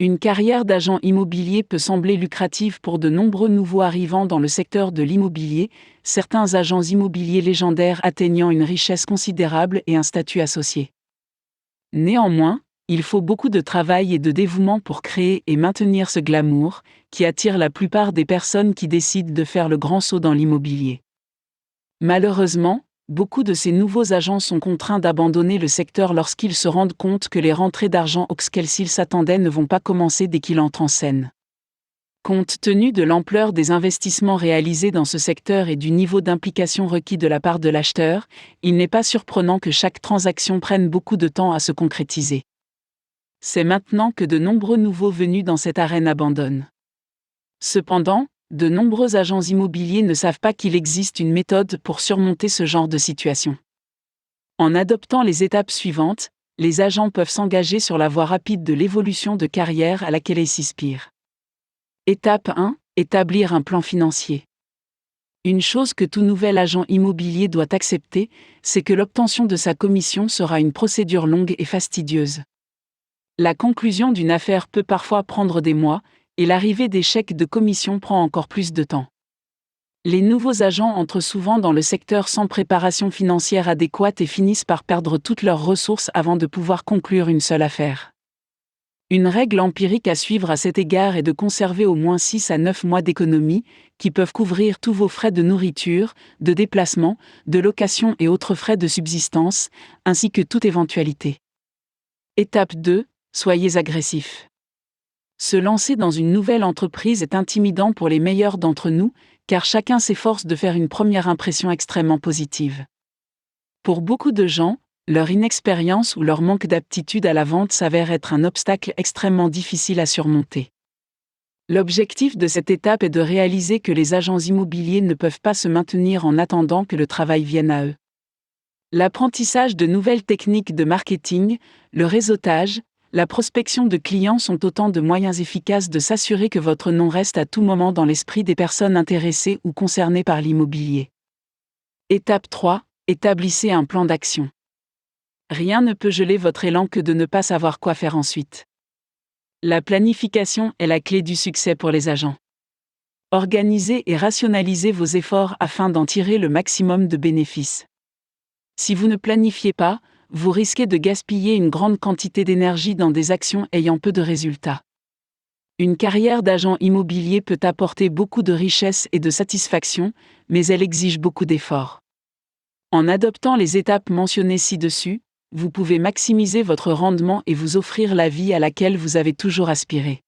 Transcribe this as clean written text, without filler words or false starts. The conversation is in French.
Une carrière d'agent immobilier peut sembler lucrative pour de nombreux nouveaux arrivants dans le secteur de l'immobilier, certains agents immobiliers légendaires atteignant une richesse considérable et un statut associé. Néanmoins, il faut beaucoup de travail et de dévouement pour créer et maintenir ce glamour, qui attire la plupart des personnes qui décident de faire le grand saut dans l'immobilier. Malheureusement, beaucoup de ces nouveaux agents sont contraints d'abandonner le secteur lorsqu'ils se rendent compte que les rentrées d'argent auxquelles ils s'attendaient ne vont pas commencer dès qu'ils entrent en scène. Compte tenu de l'ampleur des investissements réalisés dans ce secteur et du niveau d'implication requis de la part de l'acheteur, il n'est pas surprenant que chaque transaction prenne beaucoup de temps à se concrétiser. C'est maintenant que de nombreux nouveaux venus dans cette arène abandonnent. Cependant, de nombreux agents immobiliers ne savent pas qu'il existe une méthode pour surmonter ce genre de situation. En adoptant les étapes suivantes, les agents peuvent s'engager sur la voie rapide de l'évolution de carrière à laquelle ils s'inspirent. Étape 1. Établir un plan financier. Une chose que tout nouvel agent immobilier doit accepter, c'est que l'obtention de sa commission sera une procédure longue et fastidieuse. La conclusion d'une affaire peut parfois prendre des mois, et l'arrivée des chèques de commission prend encore plus de temps. Les nouveaux agents entrent souvent dans le secteur sans préparation financière adéquate et finissent par perdre toutes leurs ressources avant de pouvoir conclure une seule affaire. Une règle empirique à suivre à cet égard est de conserver au moins 6 à 9 mois d'économie, qui peuvent couvrir tous vos frais de nourriture, de déplacement, de location et autres frais de subsistance, ainsi que toute éventualité. Étape 2. Soyez agressif. Se lancer dans une nouvelle entreprise est intimidant pour les meilleurs d'entre nous, car chacun s'efforce de faire une première impression extrêmement positive. Pour beaucoup de gens, leur inexpérience ou leur manque d'aptitude à la vente s'avère être un obstacle extrêmement difficile à surmonter. L'objectif de cette étape est de réaliser que les agents immobiliers ne peuvent pas se maintenir en attendant que le travail vienne à eux. L'apprentissage de nouvelles techniques de marketing, le réseautage, la prospection de clients sont autant de moyens efficaces de s'assurer que votre nom reste à tout moment dans l'esprit des personnes intéressées ou concernées par l'immobilier. Étape 3. Établissez un plan d'action. Rien ne peut geler votre élan que de ne pas savoir quoi faire ensuite. La planification est la clé du succès pour les agents. Organisez et rationalisez vos efforts afin d'en tirer le maximum de bénéfices. Si vous ne planifiez pas, vous risquez de gaspiller une grande quantité d'énergie dans des actions ayant peu de résultats. Une carrière d'agent immobilier peut apporter beaucoup de richesse et de satisfaction, mais elle exige beaucoup d'efforts. En adoptant les étapes mentionnées ci-dessus, vous pouvez maximiser votre rendement et vous offrir la vie à laquelle vous avez toujours aspiré.